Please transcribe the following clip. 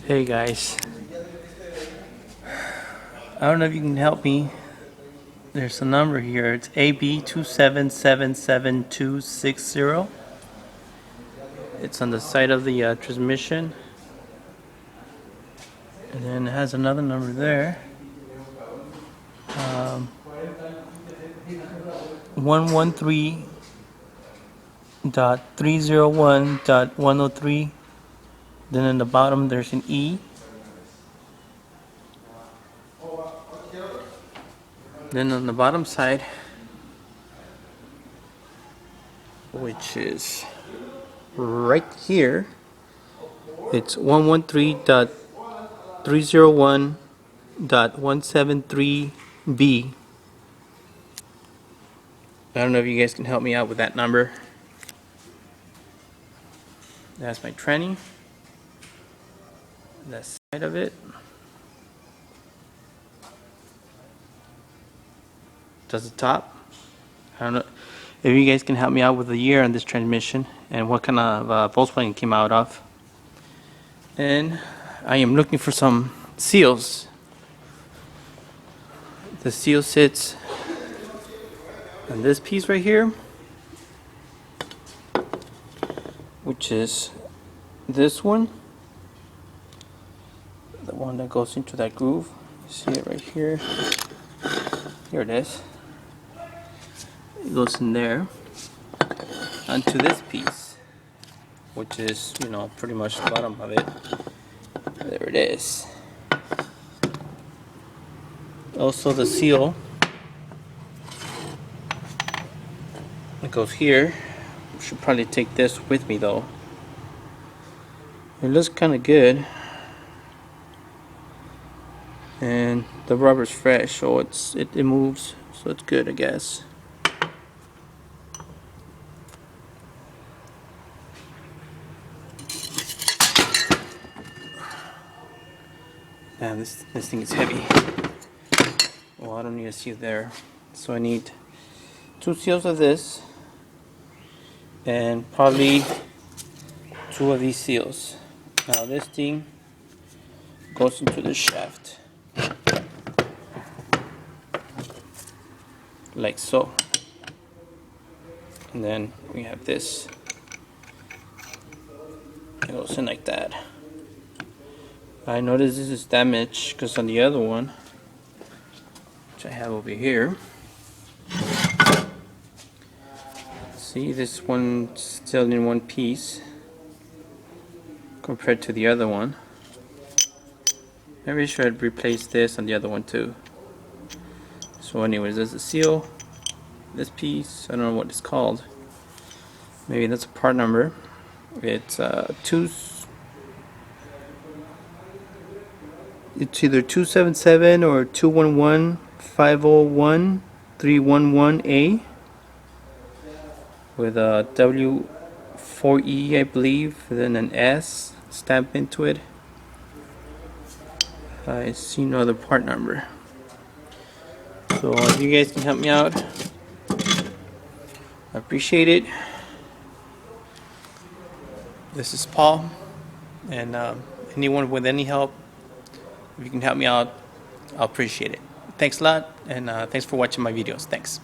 Hey guys, I don't know if you can help me. There's a number here. It's AB27777260. It's on the side of the transmission, and then it has another number there. 113.301.103. Then in the bottom there's an E. Then on the bottom side, which is right here, it's 113.301.173B. I don't know if you guys can help me out with that number. That's my tranny. That side of it. Does the top. I don't know if you guys can help me out with the year on this transmission and what kind of Volkswagen it came out of. And I am looking for some seals. The seal sits on this piece right here, which is this one, the one that goes into that groove. You see it right here. Here it is. It goes in there onto this piece, which is, pretty much the bottom of it. There it is. Also the seal, it goes here. Should probably take this with me though. It looks kind of good, and the rubber's fresh, so it moves, so it's good, I guess. Now this thing is heavy. Well, I don't need a seal there, so I need 2 seals of this and probably 2 of these seals. Now this thing goes into the shaft like so, and then we have this. It goes in like that. I noticed this is damaged because on the other one, which I have over here, see, this one's still in one piece compared to the other one. Maybe I should replace this on the other one too. So anyways, there's a seal, this piece, I don't know what it's called. Maybe that's a part number. It's it's either 277 or 211-501-311A with a W4E, I believe, then an S stamped into it. I see no other part number. So if you guys can help me out, I appreciate it. This is Paul, and anyone with any help, if you can help me out, I'll appreciate it. Thanks a lot, and thanks for watching my videos. Thanks.